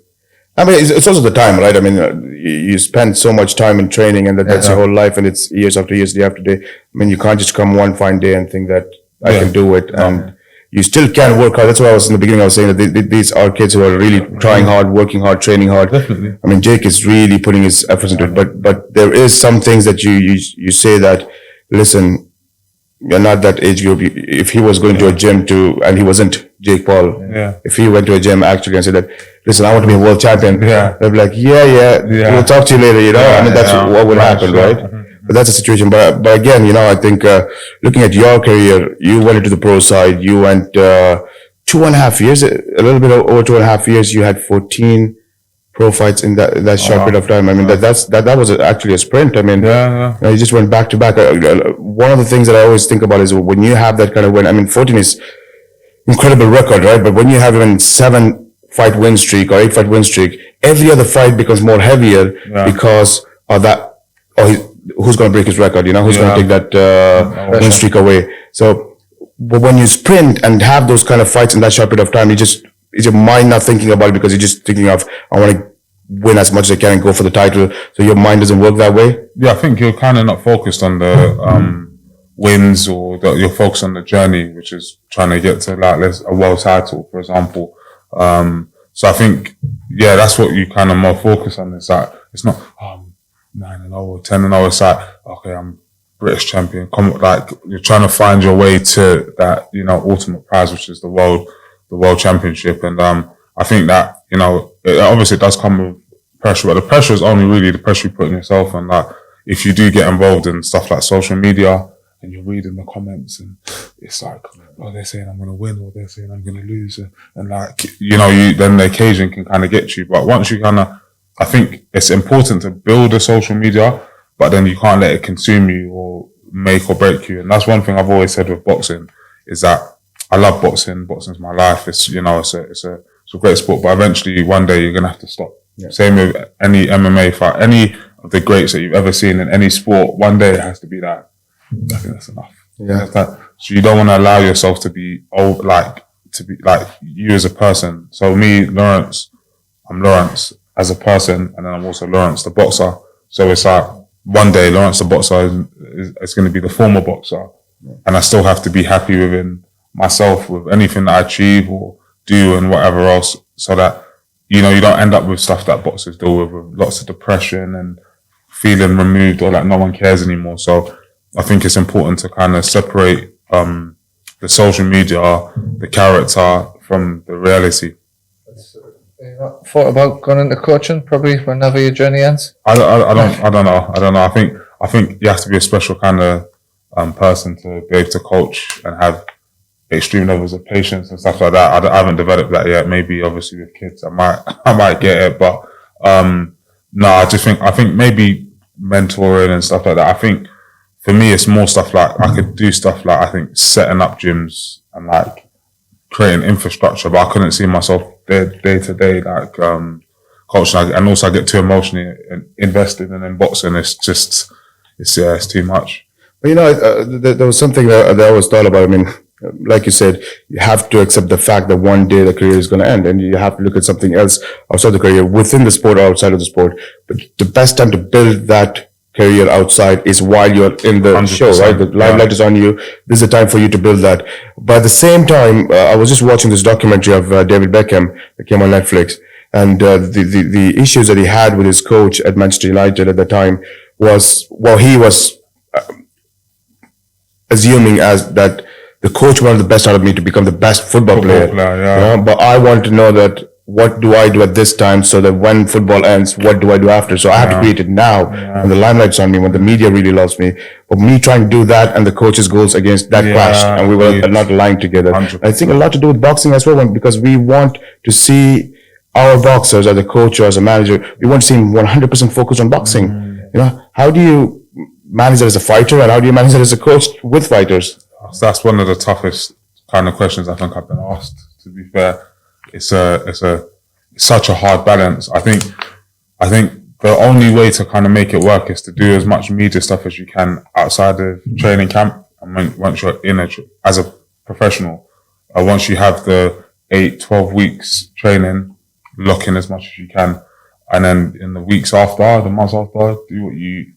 I mean, it's also the time, right? I mean, you spend so much time in training, and that's your whole life, and it's years after years, day after day. I mean, you can't just come one fine day and think that I can do it, and you still can work hard. That's why I was in the beginning. I was saying that these are kids who are really trying hard, working hard, training hard. Definitely. I mean, Jake is really putting his efforts into it, but there is some things that you say that, listen, you're not that age group. If he was going to a gym and he wasn't Jake Paul. Yeah. If he went to a gym actually and said that, listen, I want to be a world champion. Yeah. They'd be like, yeah, we'll talk to you later, you know? I mean, that's what would happen, Sure. right? But that's the situation. But again, you know, I think, looking at your career, you went into the pro side, you went, 2.5 years, a little bit over 2.5 years, you had 14 pro fights in that short period of time. I mean, that was actually a sprint. I mean, Yeah. you just went back to back. One of the things that I always think about is when you have that kind of win. I mean, 14 is incredible record, right? But when you have even 7-fight win streak or 8-fight win streak, every other fight becomes more heavier because of that. Who's going to break his record? You know, who's going to take that win streak away? So, but when you sprint and have those kind of fights in that short period of time, is your mind not thinking about it because you're just thinking of, I want to win as much as I can and go for the title. So your mind doesn't work that way. Yeah, I think you're kind of not focused on the wins, or you're focused on the journey, which is trying to get to like a world title, for example. So I think, yeah, that's what you kind of more focus on. It's like, it's not 9-0 or 10-0. It's like, okay, I'm British champion. Like you're trying to find your way to that, you know, ultimate prize, which is the world championship. And I think that, you know, obviously it does come with pressure, but the pressure is only really the pressure you put on yourself. And like, if you do get involved in stuff like social media and you're reading the comments and it's like, oh, they're saying I'm going to win, or they're saying I'm going to lose. And like, you know, then the occasion can kind of get you. But once you kind of, I think it's important to build a social media, but then you can't let it consume you or make or break you. And that's one thing I've always said with boxing, is that I love boxing. Boxing's my life. It's, you know, it's a great sport, but eventually one day you're going to have to stop. Yeah. Same with any MMA fight, any of the greats that you've ever seen in any sport, one day it has to be that. I think that's enough. Yeah. So you don't want to allow yourself to be you as a person. So me, Lawrence, I'm Lawrence as a person, and then I'm also Lawrence the boxer. So it's like one day Lawrence the boxer is going to be the former boxer, and I still have to be happy within myself with anything that I achieve or do and whatever else, so that, you know, you don't end up with stuff that boxers deal with lots of depression and feeling removed, or like no one cares anymore. So I think it's important to kind of separate the social media, the character from the reality. You not thought about going into coaching probably whenever your journey ends? I don't know. I think you have to be a special kind of person to be able to coach and have extreme levels of patience and stuff like that. I haven't developed that yet. Maybe obviously with kids, I might get it, but no, I think maybe mentoring and stuff like that. I think for me, it's more stuff like I could do stuff like I think setting up gyms and like creating infrastructure, but I couldn't see myself day to day like coaching. And also I get too emotionally invested in boxing. It's too much. But there was something that I always thought about. I mean, like you said, you have to accept the fact that one day the career is going to end, and you have to look at something else outside the career, within the sport or outside of the sport. But the best time to build that career outside is while you're in the show, right? The limelight is on you. This is the time for you to build that. But at the same time, I was just watching this documentary of David Beckham that came on Netflix, and the issues that he had with his coach at Manchester United at the time was, well, he was assuming as that the coach wanted the best out of me to become the best football player. But I want to know that what do I do at this time so that when football ends, what do I do after? So I have to create it now when the limelight's on me, when the media really loves me. But me trying to do that and the coach's goals against that clashed, and we were not aligned together. 100%. I think a lot to do with boxing as well, because we want to see our boxers as a coach or as a manager, we want to see him 100% focused on boxing. How do you manage it as a fighter, and how do you manage it as a coach with fighters? So that's one of the toughest kind of questions I think I've been asked, to be fair. It's such a hard balance. I think the only way to kind of make it work is to do as much media stuff as you can outside of training camp. And once you're in as a professional, once you have the 8-12 weeks training, lock in as much as you can. And then in the weeks after, the months after, do what you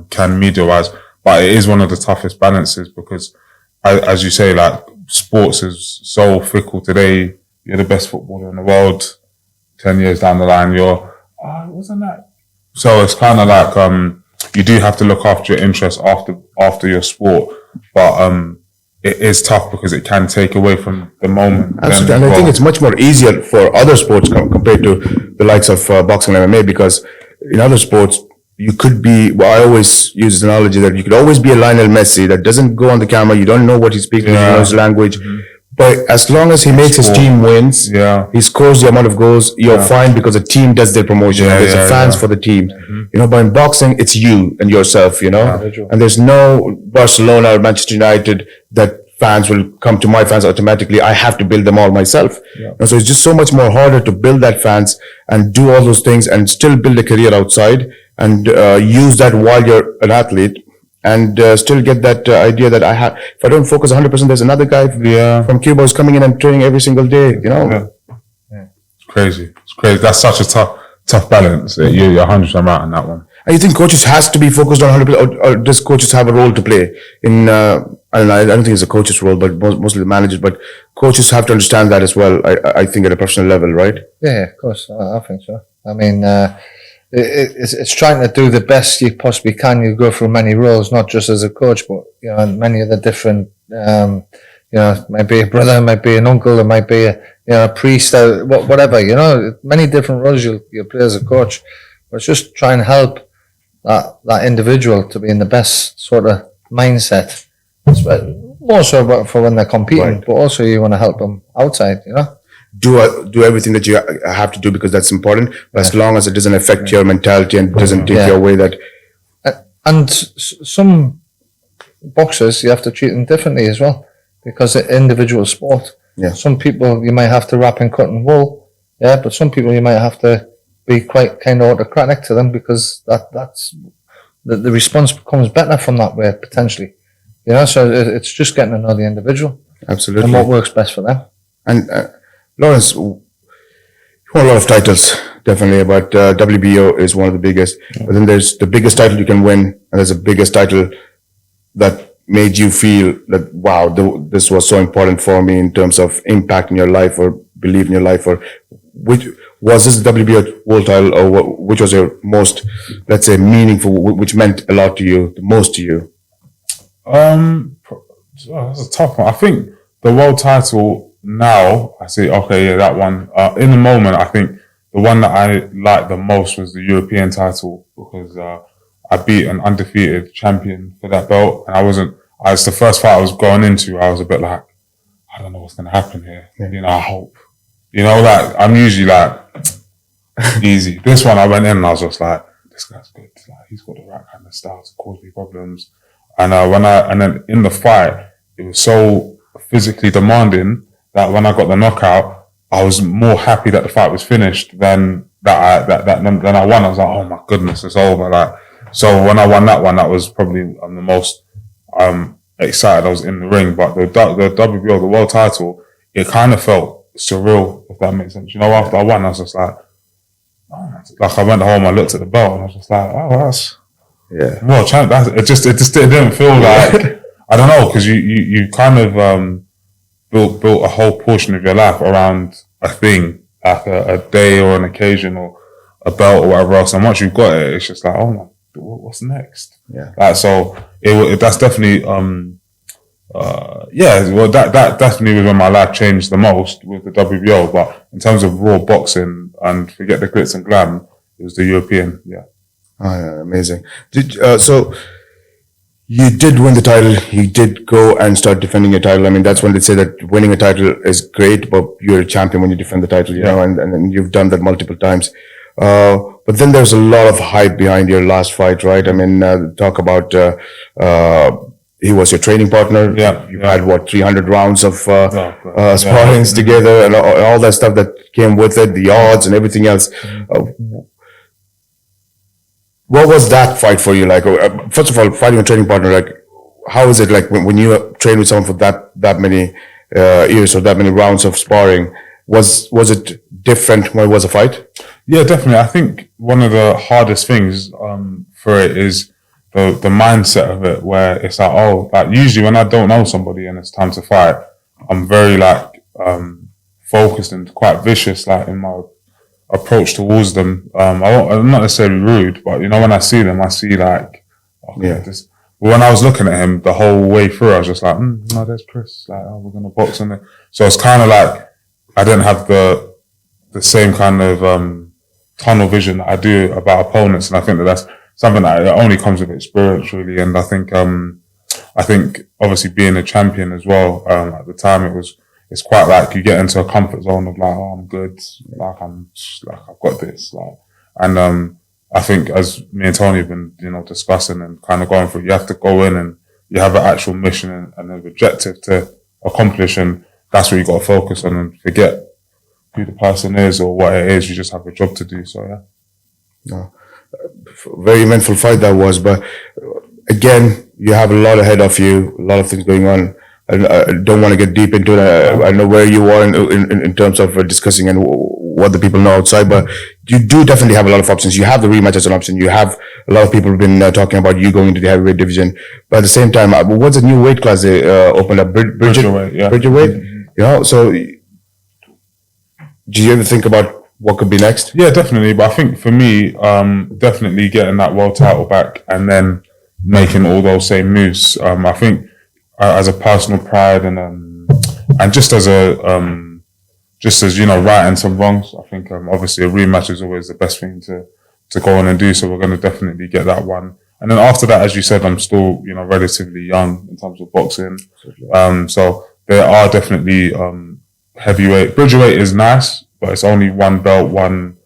can media wise. But it is one of the toughest balances because, as you say, like sports is so fickle today. You're the best footballer in the world. 10 years down the line, wasn't that? So it's kind of like, you do have to look after your interests after your sport. But, it is tough because it can take away from the moment. Absolutely. And I think it's much more easier for other sports compared to the likes of boxing and MMA, because in other sports, you could be, I always use this analogy that you could always be a Lionel Messi that doesn't go on the camera. You don't know what he's speaking, you don't know his language. Mm-hmm. But as long as he makes his team wins, he scores the amount of goals, you're fine because the team does their promotion. There's fans for the team. Mm-hmm. But in boxing, it's you and yourself, and there's no Barcelona or Manchester United that fans will come to my fans automatically. I have to build them all myself. So it's just so much more harder to build that fans and do all those things and still build a career outside and use that while you're an athlete. And still get that idea that if I don't focus 100%, there's another guy from Cuba who's coming in and training every single day, It's crazy. That's such a tough balance. You're 100% right on that one. And you think coaches has to be focused on 100%, or does coaches have a role to play in, I don't think it's a coach's role, but mostly the managers, but coaches have to understand that as well, I think at a professional level, right? Yeah, of course. I think so. I mean, it's trying to do the best you possibly can. You go through many roles, not just as a coach, but many of the different. It might be a brother, it might be an uncle, it might be a priest, whatever. Many different roles you play as a coach. But it's just trying to help that individual to be in the best sort of mindset. More so for when they're competing, but also you want to help them outside. Do everything that you have to do because that's important, but as long as it doesn't affect your mentality and doesn't take you away that. And some boxers, you have to treat them differently as well, because it's individual sport. Some people you might have to wrap in cotton wool, but some people you might have to be quite kind of autocratic to them, because that's the response becomes better from that way potentially. So it's just getting to know the individual. Absolutely. And what works best for them. And Lawrence, you won a lot of titles, definitely, but WBO is one of the biggest. But then there's the biggest title you can win, and there's the biggest title that made you feel that, wow, this was so important for me in terms of impact in your life or belief in your life, or which was this WBO world title, or which was your most, let's say, meaningful, which meant a lot to you, the most to you? That's a tough one. I think the world title now, I say, okay, that one. In the moment, I think the one that I liked the most was the European title, because I beat an undefeated champion for that belt, and it's the first fight I was going into. I was a bit like, I don't know what's going to happen here. You know, I hope. You know, like, I'm usually like, easy. This one, I went in and I was just like, this guy's good. Like, he's got the right kind of style to cause me problems. And then in the fight, it was so physically demanding that when I got the knockout, I was more happy that the fight was finished than than I won. I was like, oh my goodness, it's over. Like, so when I won that one, that was probably the most excited I was in the ring. But the WBO, the world title, it kind of felt surreal, if that makes sense. You know, after I won, I was just like, oh, like I went home, I looked at the belt, and I was just like, oh, that's well, it just didn't feel like I don't know, because you kind of built a whole portion of your life around a thing, like a day or an occasion or a belt or whatever else. And once you've got it, it's just like, oh my, what's next? Yeah. Like, so that's definitely well, that definitely was when my life changed the most with the WBO. But in terms of raw boxing and forget the glitz and glam, it was the European. Yeah. Oh, yeah, amazing. So you did win the title. You did go and start defending your title. I mean, that's when they say that winning a title is great, but you're a champion when you defend the title, you know, and you've done that multiple times. But then there's a lot of hype behind your last fight, right? I mean, talk about, he was your training partner. Yeah. You've had what, 300 rounds of, sparrings Yeah. together and all that stuff that came with it, the odds and everything else. What was that fight for you like? First of all, fighting a training partner, like, how is it like when you train with someone for that many years or that many rounds of sparring? Was it different when it was a fight? Yeah, definitely. I think one of the hardest things for it is the mindset of it, where it's like, oh, like usually when I don't know somebody and it's time to fight, I'm very like focused and quite vicious, like in my approach towards them. I'm not necessarily rude, but you know, when I see them, I see like, okay, this. When I was looking at him the whole way through, I was just like, no, there's Chris. Like, oh, we're gonna box on it. So it's kind of like I didn't have the same kind of tunnel vision that I do about opponents, and I think that's something that only comes with experience, really. And I think obviously being a champion as well, at the time it's quite like you get into a comfort zone of like, oh, I'm good, like I've got this, like, and I think as me and Tony have been, you know, discussing and kind of going through, you have to go in and you have an actual mission and an objective to accomplish, and that's what you got to focus on and forget who the person is or what it is. You just have a job to do. So yeah. No. Very eventful fight that was, but again, you have a lot ahead of you, a lot of things going on. I don't want to get deep into it. I know where you are in terms of discussing and what the people know outside, but you do definitely have a lot of options. You have the rematch as an option. You have a lot of people have been talking about you going into the heavyweight division, but at the same time, what's the new weight class they opened up? Bridgerweight, yeah. Bridgerweight? You know, so do you ever think about what could be next? Yeah, definitely. But I think for me, definitely getting that world title back and then making all those same moves. I think as a personal pride and just as you know, righting some wrongs. I think obviously a rematch is always the best thing to go on and do. So we're going to definitely get that one. And then after that, as you said, I'm still, you know, relatively young in terms of boxing. So there are definitely heavyweight. Bridgerweight is nice, but it's only one belt, one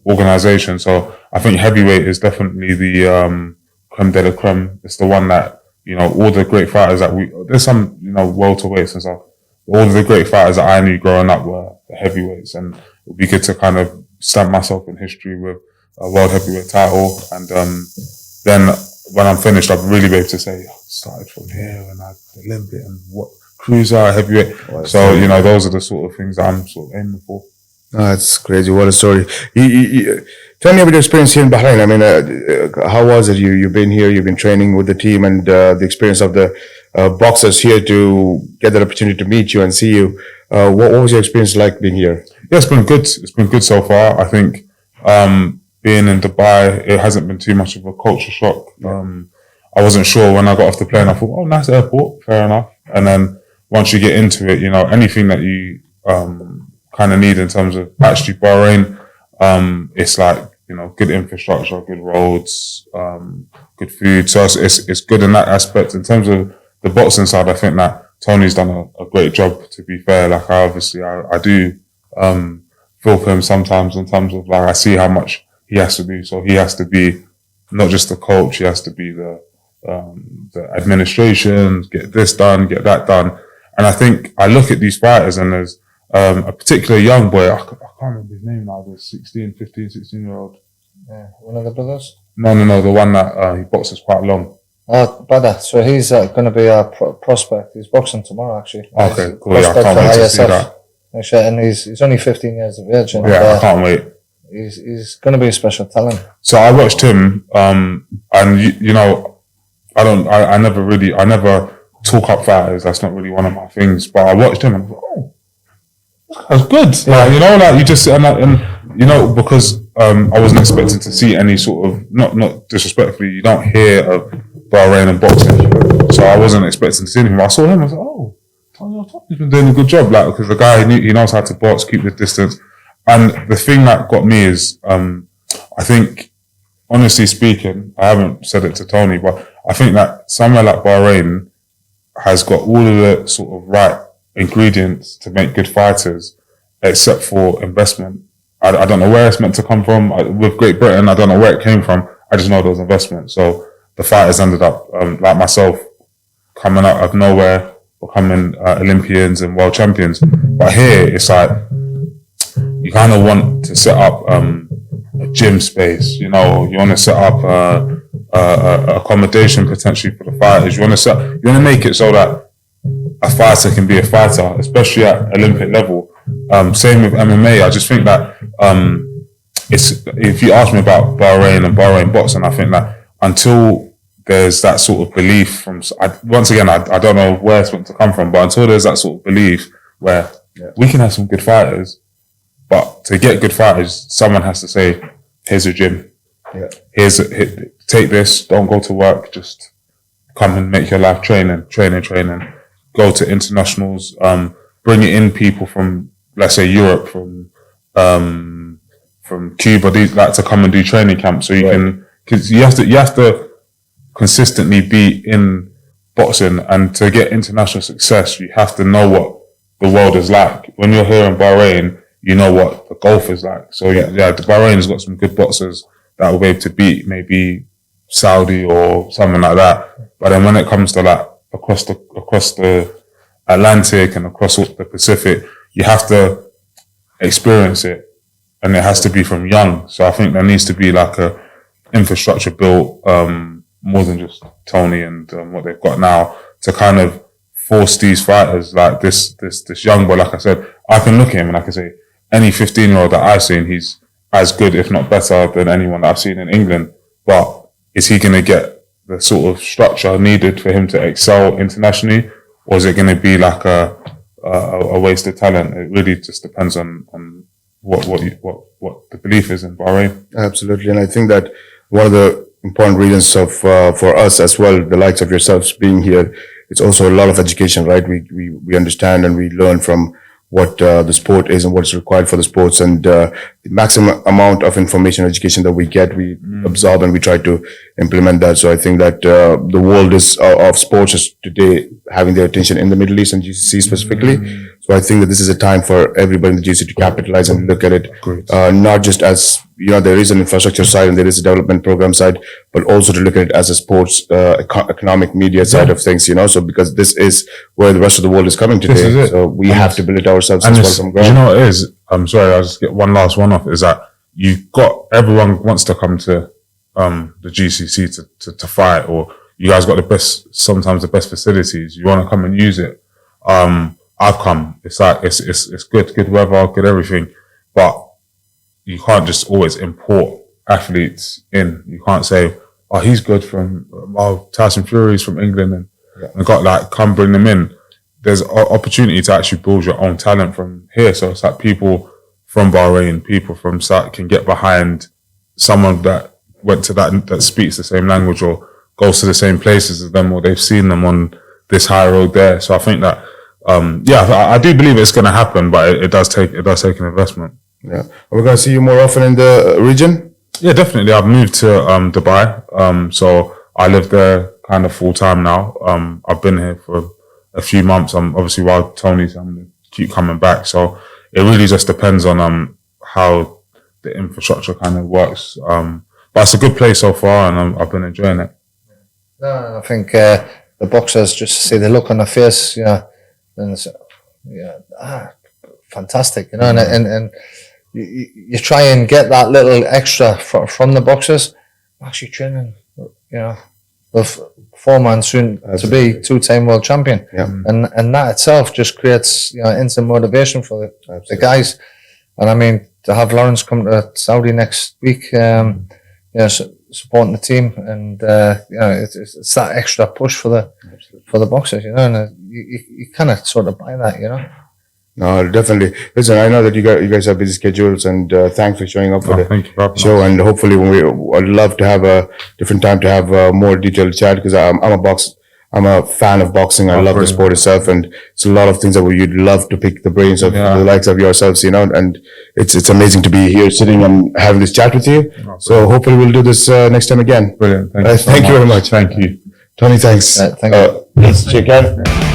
organization. So I think heavyweight is definitely the creme de la creme. It's the one that, you know, all the great fighters that there's some, you know, welterweights and stuff. All of the great fighters that I knew growing up were the heavyweights, and it would be good to kind of stamp myself in history with a world heavyweight title. And then when I'm finished, I'll really be able to say, I started from here and I Olympic and what cruiser, heavyweight. So, you know, those are the sort of things that I'm sort of aiming for. Oh, that's crazy. What a story. Tell me about your experience here in Bahrain. I mean, how was it? You've been here, you've been training with the team, and the experience of the boxers here to get that opportunity to meet you and see you. What was your experience like being here? Yeah, it's been good. It's been good so far. I think being in Dubai, it hasn't been too much of a culture shock. I wasn't sure when I got off the plane. I thought, oh, nice airport, fair enough. And then once you get into it, you know, anything that you kind of need in terms of actually Bahrain, it's like, you know, good infrastructure, good roads, good food. So it's good in that aspect. In terms of the boxing side, I think that Tony's done a great job, to be fair. Like, I do, feel for him sometimes in terms of, like, I see how much he has to do. So he has to be not just the coach, he has to be the administration, get this done, get that done. And I think I look at these fighters and there's, a particular young boy, I can't remember his name now, the 16-year-old. Yeah, one of the brothers. No, the one that, he boxes quite long. Oh, brother. So he's going to be a prospect. He's boxing tomorrow, actually. Okay, He's cool. Yeah, I prospect can't for wait to see ISF. that. Actually, and he's only 15 years of age. And, Yeah, I can't wait. He's going to be a special talent. So I watched him, and you know, I never talk up fighters. That's not really one of my things. But I watched him and I was like, oh, that's good. Yeah. Like, you know, like you just and you know, because I wasn't expecting to see any sort of not disrespectfully, you don't hear of Bahrain and boxing, so I wasn't expecting to see anything. I saw him, I was like, oh, Tony's been doing a good job, like, because the guy he knows how to box, keep the distance. And the thing that got me is, I think, honestly speaking, I haven't said it to Tony, but I think that somewhere like Bahrain has got all of the sort of right ingredients to make good fighters, except for investment. I don't know where it's meant to come from. With Great Britain, I don't know where it came from. I just know there was investment. So the fighters ended up, like myself, coming out of nowhere, becoming Olympians and world champions. But here, it's like, you kind of want to set up a gym space, you know, you want to set up accommodation potentially for the fighters. You want to make it so that a fighter can be a fighter, especially at Olympic level. Same with MMA. I just think that if you ask me about Bahrain and Bahrain boxing, I think that until there's that sort of belief from, once again, I don't know where it's meant to come from, but until there's that sort of belief where we can have some good fighters, but to get good fighters, someone has to say, here's a gym. Yeah. Take this, don't go to work, just come and make your life training. Go to internationals, bring in people from, let's say, Europe, from Cuba, these like to come and do training camps, so you can, because you have to consistently be in boxing, and to get international success, you have to know what the world is like. When you're here in Bahrain, you know what the Gulf is like. So the Bahrain's got some good boxers that will be able to beat maybe Saudi or something like that. But then when it comes to like across the Atlantic and across the Pacific, you have to experience it, and it has to be from young. So I think there needs to be like a infrastructure built, more than just Tony and what they've got now, to kind of force these fighters like this young boy. Like I said, I can look at him and I can say, any 15-year-old that I've seen, he's as good, if not better, than anyone that I've seen in England. But is he going to get the sort of structure needed for him to excel internationally, or is it going to be like a waste of talent? It really just depends on what the belief is in Bahrain. Absolutely. And I think that one of the important reasons of for us as well, the likes of yourselves being here, it's also a lot of education, right? We understand and we learn from what the sport is and what's required for the sports, and the maximum amount of information and education that we get, we absorb and we try to implement that. So I think that the world is of sports is today having their attention in the Middle East and GCC specifically. So I think that this is a time for everybody in the GCC to capitalize and look at it, not just as, you know, there is an infrastructure side and there is a development program side, but also to look at it as a sports, economic media side of things, you know, so because this is where the rest of the world is coming today. So we have to build it ourselves as well from ground. You know what it is? I'm sorry, I'll just get one last one off, is that everyone wants to come to the GCC to fight, or you guys got sometimes the best facilities. You want to come and use it. I've come. It's like, it's good weather, good everything, but you can't just always import athletes in. You can't say, oh, he's good from, Tyson Fury's from England and got like, come bring them in. There's opportunity to actually build your own talent from here. So it's like people from Bahrain, people from Saudi can get behind someone that went to that speaks the same language or goes to the same places as them, or they've seen them on this high road there. So I think that, I do believe it's going to happen, but it does take an investment. Yeah. We're going to see you more often in the region? Yeah, definitely. I've moved to Dubai. So I live there kind of full time now. I've been here for a few months. Obviously while Tony's keep coming back. So it really just depends on how the infrastructure kind of works. But it's a good place so far, and I've been enjoying it. No, I think the boxers just see the look on their face, you know, and it's, fantastic, you know, and you try and get that little extra from the boxers. Actually training, you know, with 4 months soon to be 2-time world champion, and that itself just creates, you know, instant motivation for the guys. And I mean, to have Lawrence come to Saudi next week, you know, supporting the team, and you know, it's that extra push for the boxers, you know, and you kind of sort of buy that, you know. No, definitely. Listen, I know that you guys have busy schedules, and thanks for showing up for the show. And hopefully, I'd love to have a different time to have a more detailed chat, because I'm a fan of boxing. I love the sport itself, and it's a lot of things that you'd love to pick the brains of the likes of yourselves, you know. And it's amazing to be here, sitting and having this chat with you. So hopefully, we'll do this next time again. Brilliant. Thank you very much. Thank you, Tony. Thanks. Thank you. Let's check out.